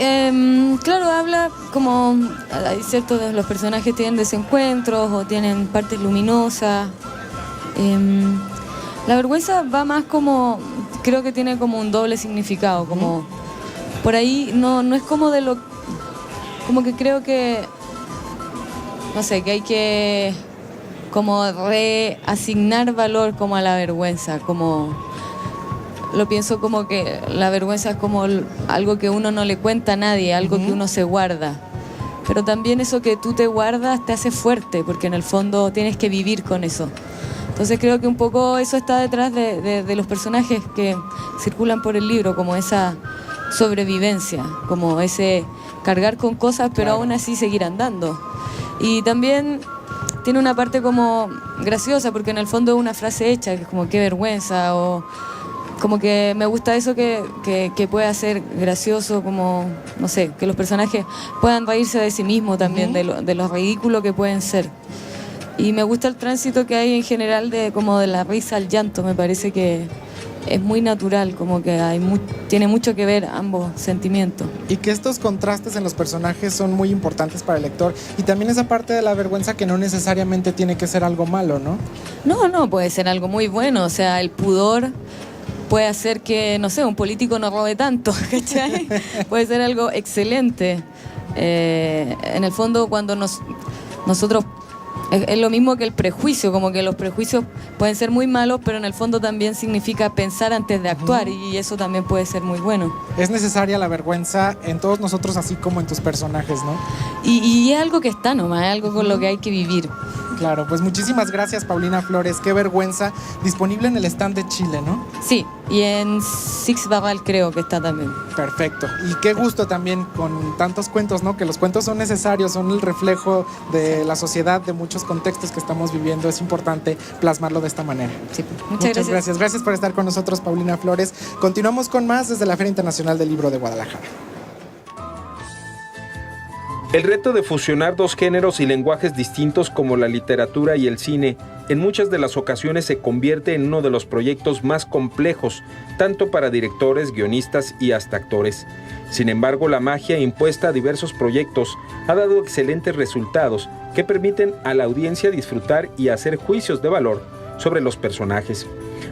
claro, habla como, hay ciertos de los personajes tienen desencuentros o tienen partes luminosas. La vergüenza va más como, creo que tiene como un doble significado, como por ahí no es como de lo, como que creo que, no sé, que hay que como reasignar valor como a la vergüenza, como... Lo pienso como que la vergüenza es como algo que uno no le cuenta a nadie, algo que uno se guarda. Pero también eso que tú te guardas te hace fuerte, porque en el fondo tienes que vivir con eso. Entonces creo que un poco eso está detrás de los personajes que circulan por el libro, como esa sobrevivencia, como ese cargar con cosas, pero aún así seguir andando. Y también tiene una parte como graciosa, porque en el fondo es una frase hecha, que es como qué vergüenza, o... Como que me gusta eso que pueda ser gracioso, como, no sé, que los personajes puedan reírse de sí mismos también, de lo ridículo que pueden ser. Y me gusta el tránsito que hay en general como de la risa al llanto, me parece que es muy natural, como que tiene mucho que ver ambos sentimientos. Y que estos contrastes en los personajes son muy importantes para el lector. Y también esa parte de la vergüenza que no necesariamente tiene que ser algo malo, ¿no? No, puede ser algo muy bueno, o sea, el pudor... puede hacer que, no sé, un político no robe tanto, ¿cachai? Puede ser algo excelente. En el fondo, cuando nosotros... Es lo mismo que el prejuicio, como que los prejuicios pueden ser muy malos, pero en el fondo también significa pensar antes de actuar, y eso también puede ser muy bueno. Es necesaria la vergüenza en todos nosotros, así como en tus personajes, ¿no? Y es algo que está nomás, es algo con lo que hay que vivir. Claro, pues muchísimas gracias, Paulina Flores. Qué vergüenza. Disponible en el stand de Chile, ¿no? Sí, y en Six Barral creo que está también. Perfecto. Y qué gusto también con tantos cuentos, ¿no? Que los cuentos son necesarios, son el reflejo de la sociedad, de muchos contextos que estamos viviendo. Es importante plasmarlo de esta manera. Sí, muchas gracias. Gracias por estar con nosotros, Paulina Flores. Continuamos con más desde la Feria Internacional del Libro de Guadalajara. El reto de fusionar dos géneros y lenguajes distintos como la literatura y el cine en muchas de las ocasiones se convierte en uno de los proyectos más complejos, tanto para directores, guionistas y hasta actores. Sin embargo, la magia impuesta a diversos proyectos ha dado excelentes resultados que permiten a la audiencia disfrutar y hacer juicios de valor sobre los personajes.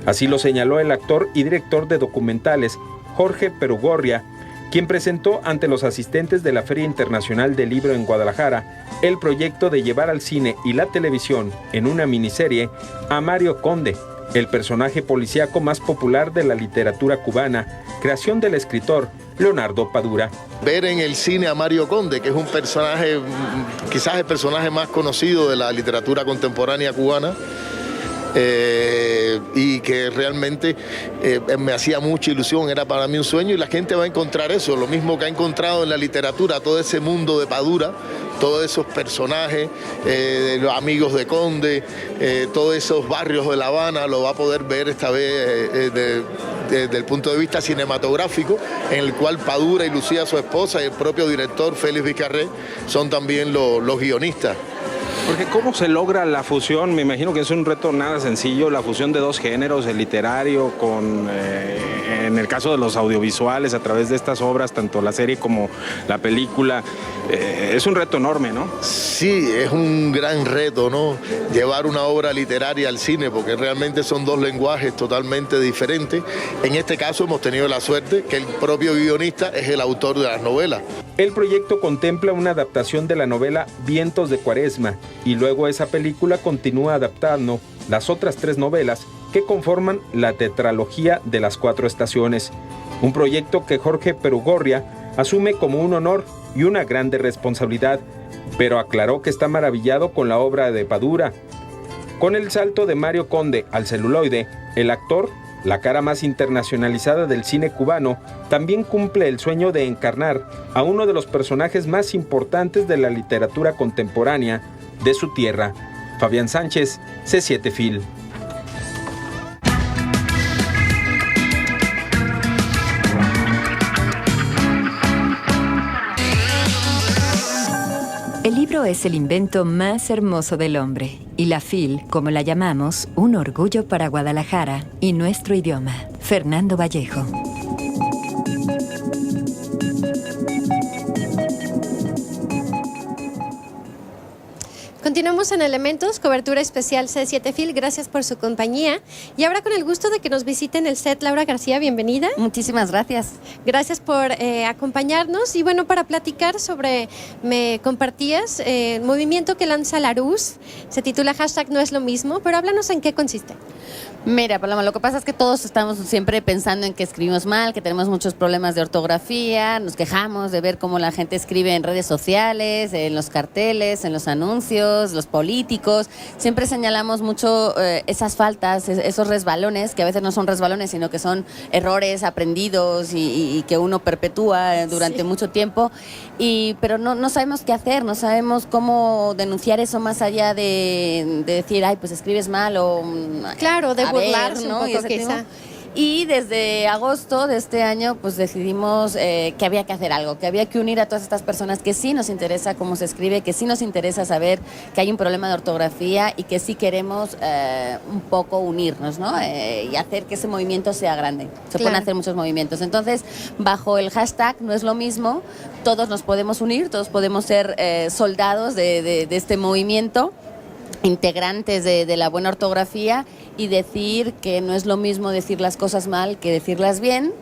Así lo señaló el actor y director de documentales Jorge Perugorria, quien presentó ante los asistentes de la Feria Internacional del Libro en Guadalajara el proyecto de llevar al cine y la televisión en una miniserie a Mario Conde, el personaje policíaco más popular de la literatura cubana, creación del escritor Leonardo Padura. Ver en el cine a Mario Conde, que es un personaje, quizás el personaje más conocido de la literatura contemporánea cubana, y que realmente me hacía mucha ilusión, era para mí un sueño, y la gente va a encontrar eso, lo mismo que ha encontrado en la literatura, todo ese mundo de Padura, todos esos personajes, los amigos de Conde, todos esos barrios de La Habana, lo va a poder ver esta vez desde el punto de vista cinematográfico, en el cual Padura y Lucía, su esposa, y el propio director Félix Vicarré son también los guionistas. Porque ¿cómo se logra la fusión? Me imagino que es un reto nada sencillo, la fusión de dos géneros, el literario con, en el caso de los audiovisuales, a través de estas obras, tanto la serie como la película. Es un reto enorme, ¿no? Sí, es un gran reto, ¿no? Llevar una obra literaria al cine, porque realmente son dos lenguajes totalmente diferentes. En este caso hemos tenido la suerte que el propio guionista es el autor de las novelas. El proyecto contempla una adaptación de la novela Vientos de Cuaresma, y luego esa película continúa adaptando las otras 3 novelas que conforman la tetralogía de las 4 estaciones. Un proyecto que Jorge Perugorria asume como un honor y una grande responsabilidad, pero aclaró que está maravillado con la obra de Padura. Con el salto de Mario Conde al celuloide, el actor, la cara más internacionalizada del cine cubano, también cumple el sueño de encarnar a uno de los personajes más importantes de la literatura contemporánea de su tierra. Fabián Sánchez, C7 Fil. El libro es el invento más hermoso del hombre y la FIL, como la llamamos, un orgullo para Guadalajara y nuestro idioma. Fernando Vallejo. Continuamos en Elementos, cobertura especial C7 Fil, gracias por su compañía. Y ahora con el gusto de que nos visiten el set, Laura García, bienvenida. Muchísimas gracias. Gracias por acompañarnos y bueno, para platicar sobre, me compartías, el movimiento que lanza Larús, se titula #No es lo mismo, pero háblanos en qué consiste. Mira, Paloma, lo que pasa es que todos estamos siempre pensando en que escribimos mal, que tenemos muchos problemas de ortografía, nos quejamos de ver cómo la gente escribe en redes sociales, en los carteles, en los anuncios, los políticos. Siempre señalamos mucho esas faltas, esos resbalones, que a veces no son resbalones, sino que son errores aprendidos y que uno perpetúa durante mucho tiempo. Pero no sabemos qué hacer, no sabemos cómo denunciar eso más allá de decir, ay, pues escribes mal o... Claro, de burlarse ¿no? un poco quizá. Y desde agosto de este año pues decidimos que había que hacer algo, que había que unir a todas estas personas que sí nos interesa cómo se escribe, que sí nos interesa saber que hay un problema de ortografía y que sí queremos un poco unirnos, ¿no? Y hacer que ese movimiento sea grande. Se pueden hacer muchos movimientos. Entonces, bajo el hashtag No es lo mismo, todos nos podemos unir, todos podemos ser soldados de este movimiento, integrantes de la buena ortografía y decir que no es lo mismo decir las cosas mal que decirlas bien,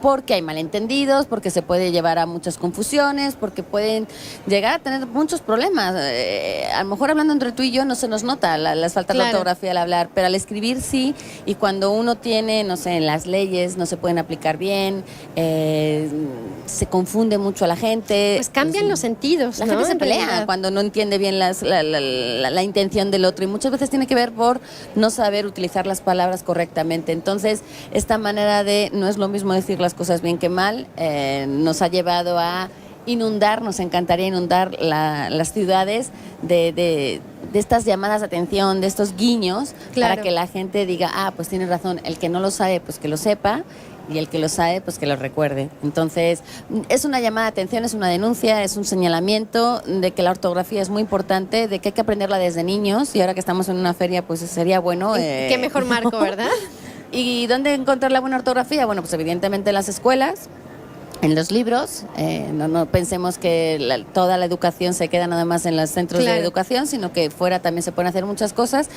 porque hay malentendidos, porque se puede llevar a muchas confusiones, porque pueden llegar a tener muchos problemas. A lo mejor hablando entre tú y yo no se nos nota las faltas de ortografía al hablar, pero al escribir sí, y cuando uno tiene, no sé, las leyes no se pueden aplicar bien, se confunde mucho a la gente. Pues cambian los sentidos, La ¿no? gente se En pelea realidad. cuando no entiende bien la intención del otro y muchas veces tiene que ver por no saber utilizar las palabras correctamente. Entonces, esta manera de no es lo mismo decir las cosas bien que mal, nos ha llevado a inundar, nos encantaría inundar las ciudades de estas llamadas de atención, de estos guiños, para que la gente diga, pues tienes razón, el que no lo sabe, pues que lo sepa, y el que lo sabe, pues que lo recuerde. Entonces, es una llamada de atención, es una denuncia, es un señalamiento de que la ortografía es muy importante, de que hay que aprenderla desde niños, y ahora que estamos en una feria, pues sería bueno. Qué mejor marco, ¿verdad? ¿Y dónde encontrar la buena ortografía? Bueno, pues evidentemente en las escuelas, en los libros. No pensemos que toda la educación se queda nada más en los centros de educación, sino que fuera también se pueden hacer muchas cosas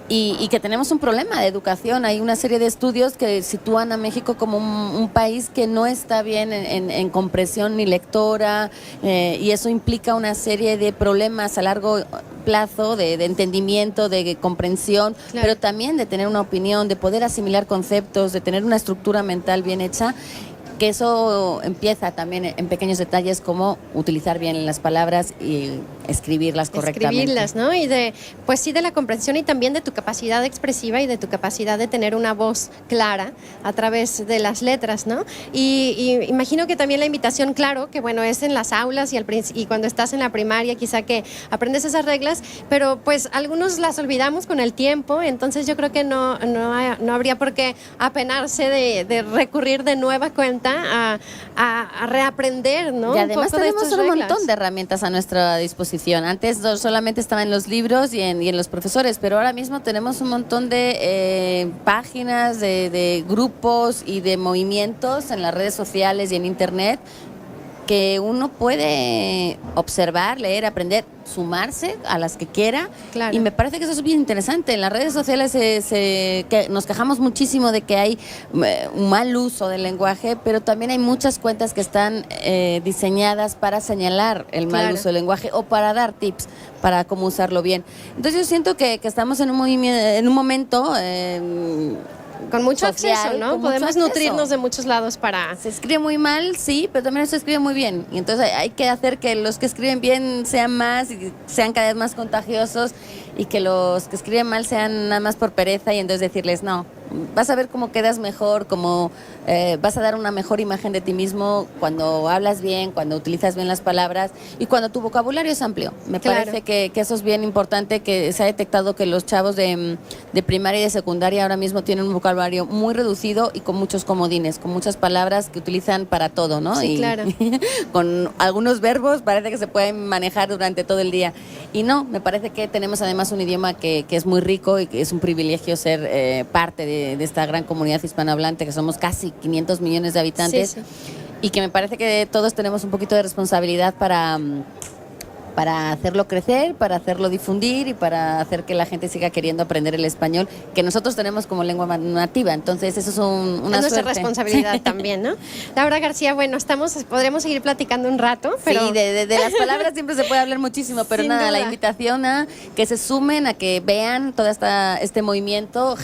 y que tenemos un problema de educación. Hay una serie de estudios que sitúan a México como un país que no está bien en comprensión ni lectora, y eso implica una serie de problemas a largo plazo de entendimiento, de comprensión, pero también de tener una opinión, de poder asimilar conceptos, de tener una estructura mental bien hecha, que eso empieza también en pequeños detalles como utilizar bien las palabras y escribirlas correctamente. Escribirlas, ¿no? Y pues sí, de la comprensión y también de tu capacidad expresiva y de tu capacidad de tener una voz clara a través de las letras, ¿no? Y imagino que también la invitación, claro, que bueno, es en las aulas y cuando estás en la primaria quizá que aprendes esas reglas, pero pues algunos las olvidamos con el tiempo, entonces yo creo que no habría por qué apenarse de recurrir de nueva cuenta a reaprender, ¿no? Y además tenemos un reglas. montón de herramientas a nuestra disposición. Antes solamente estaban en los libros y en los profesores, pero ahora mismo tenemos un montón de páginas, de grupos y de movimientos en las redes sociales y en internet que uno puede observar, leer, aprender, sumarse a las que quiera. Y me parece que eso es bien interesante. En las redes sociales que nos quejamos muchísimo de que hay un mal uso del lenguaje, pero también hay muchas cuentas que están diseñadas para señalar el mal uso del lenguaje o para dar tips para cómo usarlo bien. Entonces yo siento que estamos en un momento con mucho social, acceso, ¿no? con Podemos mucho nutrirnos acceso. de muchos lados para... Se escribe muy mal, sí, pero también se escribe muy bien. Y entonces hay que hacer que los que escriben bien sean más y sean cada vez más contagiosos y que los que escriben mal sean nada más por pereza y entonces decirles, no, vas a ver cómo quedas mejor, cómo vas a dar una mejor imagen de ti mismo cuando hablas bien, cuando utilizas bien las palabras y cuando tu vocabulario es amplio. Me parece que eso es bien importante, que se ha detectado que los chavos de primaria y de secundaria ahora mismo tienen un vocabulario muy reducido y con muchos comodines, con muchas palabras que utilizan para todo, ¿no? Sí, y claro. con algunos verbos parece que se pueden manejar durante todo el día. Y no, me parece que tenemos además un idioma que es muy rico y que es un privilegio ser parte de esta gran comunidad hispanohablante, que somos casi 500 millones de habitantes, Sí. Y que me parece que todos tenemos un poquito de responsabilidad para hacerlo crecer, para hacerlo difundir y para hacer que la gente siga queriendo aprender el español, que nosotros tenemos como lengua nativa. Entonces eso es una es nuestra suerte. responsabilidad también, ¿no? Laura García, bueno, podremos seguir platicando un rato, pero... Sí, de las palabras siempre se puede hablar muchísimo, pero Sin nada, duda. la invitación a que se sumen, a que vean todo este movimiento,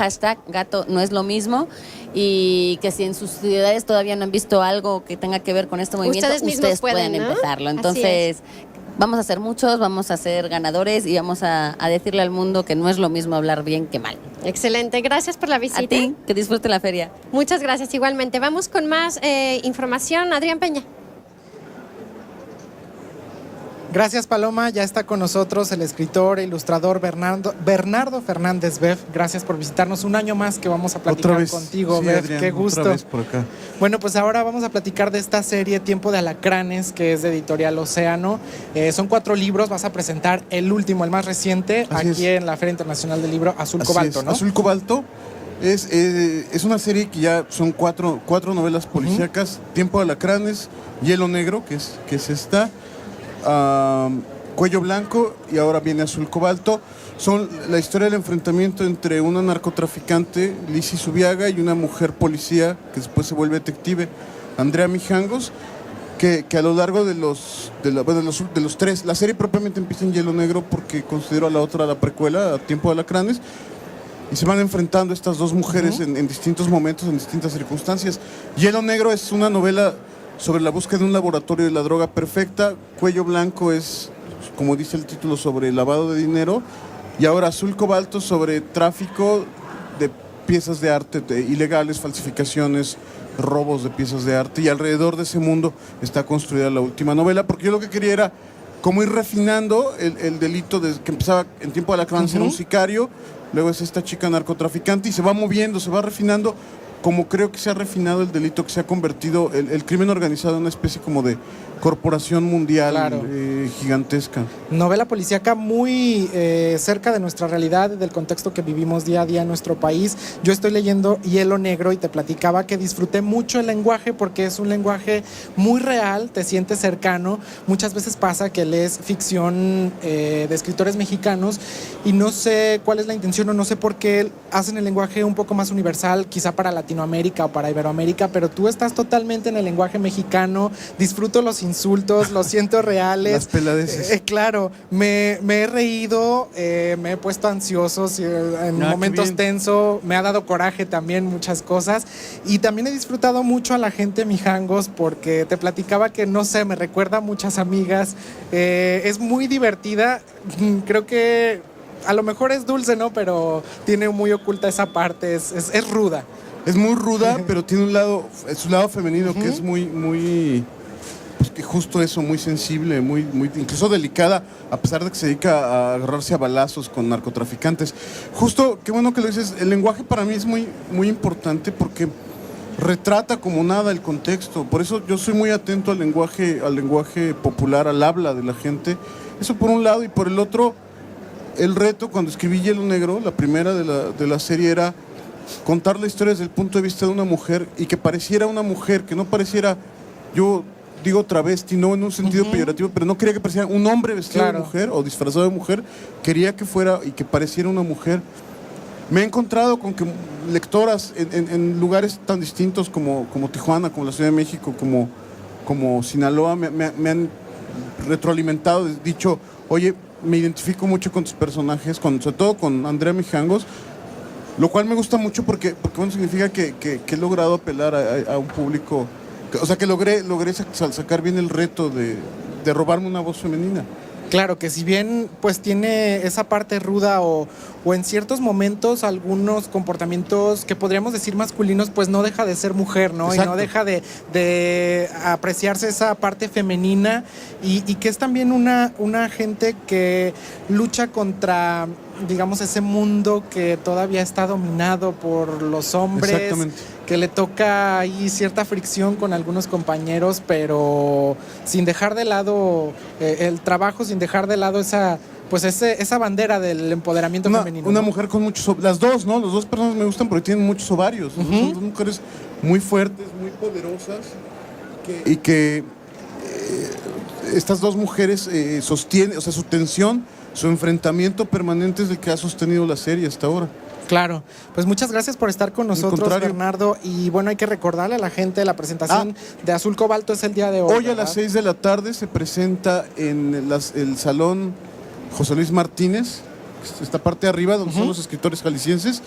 #gato no es lo mismo, y que si en sus ciudades todavía no han visto algo que tenga que ver con este movimiento, Ustedes mismos pueden, ¿no? empezarlo. Así Entonces, vamos a ser muchos, vamos a ser ganadores y vamos a decirle al mundo que no es lo mismo hablar bien que mal. Excelente, gracias por la visita. A ti, que disfrute la feria. Muchas gracias, igualmente. Vamos con más información. Adrián Peña. Gracias, Paloma. Ya está con nosotros el escritor e ilustrador Bernardo Fernández Beff. Gracias por visitarnos un año más que vamos a platicar contigo, sí, Beff. Adrián, Qué gusto. otra vez por acá. Bueno, pues ahora vamos a platicar de esta serie Tiempo de Alacranes, que es de Editorial Océano. Son 4 libros. Vas a presentar el último, el más reciente, Así aquí en la Feria Internacional del Libro, Azul Así Cobalto, es. ¿no? Azul Cobalto es una serie que ya son cuatro novelas policíacas. Tiempo de Alacranes, Hielo Negro, que es esta, Cuello Blanco, y ahora viene Azul Cobalto. Son la historia del enfrentamiento entre una narcotraficante, Lizzy Zubiaga, y una mujer policía que después se vuelve detective, Andrea Mijangos, que a lo largo de los 3, la serie propiamente empieza en Hielo Negro porque considero a la otra la precuela, a Tiempo de Alacranes, y se van enfrentando estas dos mujeres en distintos momentos, en distintas circunstancias. Hielo Negro es una novela sobre la búsqueda de un laboratorio de la droga perfecta. Cuello Blanco es, como dice el título, sobre lavado de dinero. Y ahora Azul Cobalto sobre tráfico de piezas de arte ilegales, falsificaciones, robos de piezas de arte. Y alrededor de ese mundo está construida la última novela, porque yo lo que quería era como ir refinando el delito que empezaba en Tiempo de Alacranes, era un sicario, luego es esta chica narcotraficante, y se va moviendo, se va refinando, como creo que se ha refinado el delito, que se ha convertido el crimen organizado en una especie como de corporación mundial, claro, gigantesca. Novela policíaca muy cerca de nuestra realidad, del contexto que vivimos día a día en nuestro país. Yo estoy leyendo Hielo Negro y te platicaba que disfruté mucho el lenguaje porque es un lenguaje muy real, te sientes cercano. Muchas veces pasa que lees ficción de escritores mexicanos y no sé cuál es la intención o no sé por qué hacen el lenguaje un poco más universal, quizá para Latinoamérica o para Iberoamérica, pero tú estás totalmente en el lenguaje mexicano. Disfruto los insultos, los siento reales. Las peladeces. Claro, me he reído, me he puesto ansioso en momentos tensos, me ha dado coraje también muchas cosas, y también he disfrutado mucho a la gente Mijangos porque te platicaba que, no sé, me recuerda a muchas amigas, es muy divertida, creo que a lo mejor es dulce, ¿no? Pero tiene muy oculta esa parte, es ruda. Es muy ruda, pero tiene su lado femenino que es muy que justo eso, muy sensible, muy incluso delicada, a pesar de que se dedica a agarrarse a balazos con narcotraficantes. Justo, qué bueno que lo dices, el lenguaje para mí es muy importante porque retrata como nada el contexto. Por eso yo soy muy atento al lenguaje popular, al habla de la gente. Eso por un lado, y por el otro, el reto cuando escribí Hielo Negro, la primera de la serie, era contar la historia desde el punto de vista de una mujer y que pareciera una mujer, que no pareciera, yo digo travesti, no en un sentido peyorativo, pero no quería que pareciera un hombre vestido de mujer o disfrazado de mujer, quería que fuera y que pareciera una mujer. Me he encontrado con que lectoras en lugares tan distintos como Tijuana, como la Ciudad de México, como Sinaloa, me han retroalimentado, dicho, oye, me identifico mucho con tus personajes, sobre todo con Andrea Mijangos, lo cual me gusta mucho porque bueno, significa que he logrado apelar a un público, o sea, que logré sacar bien el reto de robarme una voz femenina. Claro, que si bien pues tiene esa parte ruda o en ciertos momentos algunos comportamientos que podríamos decir masculinos, pues no deja de ser mujer, ¿no? Exacto. Y no deja de apreciarse esa parte femenina y que es también una gente que lucha contra, digamos, ese mundo que todavía está dominado por los hombres. Exactamente. Que le toca ahí cierta fricción con algunos compañeros, pero sin dejar de lado el trabajo, sin dejar de lado esa bandera del empoderamiento femenino. Una mujer con muchos, las dos, ¿no? Las dos personas me gustan porque tienen muchos ovarios. Son dos mujeres muy fuertes, muy poderosas y que estas dos mujeres sostienen, o sea, su tensión, su enfrentamiento permanente es el que ha sostenido la serie hasta ahora. Claro, pues muchas gracias por estar con nosotros, Bernardo. Y bueno, hay que recordarle a la gente la presentación de Azul Cobalto es el día de hoy. Hoy, ¿verdad? A las 6 de la tarde se presenta en el Salón José Luis Martínez, esta parte de arriba donde son los escritores jaliscienses,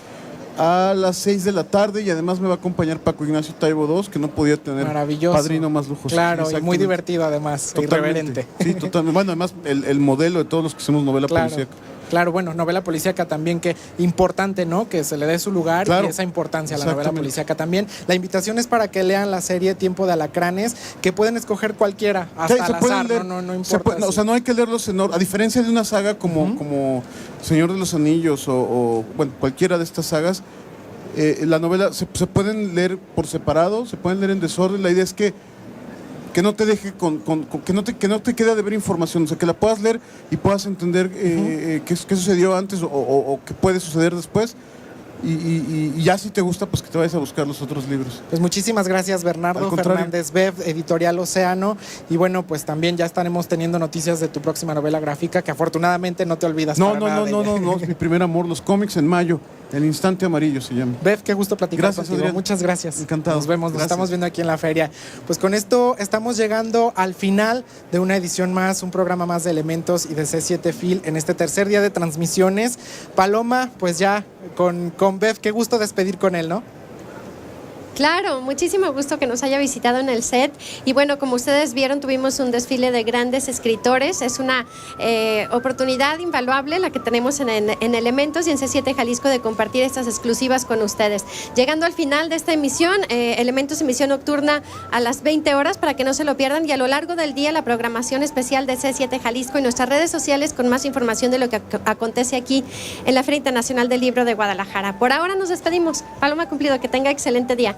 a las 6 de la tarde, y además me va a acompañar Paco Ignacio Taibo II, que no podía tener padrino más lujoso. Claro, y muy divertido además, irreverente. Sí, totalmente. Bueno, además el modelo de todos los que hacemos novela policíaca. Claro, bueno, novela policíaca también, que importante, ¿no? Que se le dé su lugar y esa importancia a la novela policíaca también. La invitación es para que lean la serie Tiempo de Alacranes, que pueden escoger cualquiera, hasta al azar, no importa. O sea, no hay que leerlos en orden, a diferencia de una saga como Señor de los Anillos o bueno, cualquiera de estas sagas, la novela se pueden leer por separado, se pueden leer en desorden. La idea es que no te deje que no te quede de ver información, o sea, que la puedas leer y puedas entender qué sucedió antes o qué puede suceder después. Y ya si te gusta, pues que te vayas a buscar los otros libros. Pues muchísimas gracias, Bernardo Fernández Bev, Editorial Océano. Y bueno, pues también ya estaremos teniendo noticias de tu próxima novela gráfica, que afortunadamente no te olvidas. No, es mi primer amor, los cómics en mayo. El Instante Amarillo se llama. Bev, qué gusto platicar contigo. Adrián. Muchas gracias. Encantado. Nos vemos, nos estamos viendo aquí en la feria. Pues con esto estamos llegando al final de una edición más, un programa más de Elementos y de C7 Fil en este tercer día de transmisiones. Paloma, pues ya con Bev, qué gusto despedir con él, ¿no? Claro, muchísimo gusto que nos haya visitado en el set. Y bueno, como ustedes vieron, tuvimos un desfile de grandes escritores. Es una oportunidad invaluable la que tenemos en Elementos y en C7 Jalisco de compartir estas exclusivas con ustedes. Llegando al final de esta emisión, Elementos emisión nocturna a las 20 horas para que no se lo pierdan, y a lo largo del día la programación especial de C7 Jalisco y nuestras redes sociales con más información de lo que acontece aquí en la Feria Internacional del Libro de Guadalajara. Por ahora nos despedimos. Paloma Cumplido, que tenga excelente día.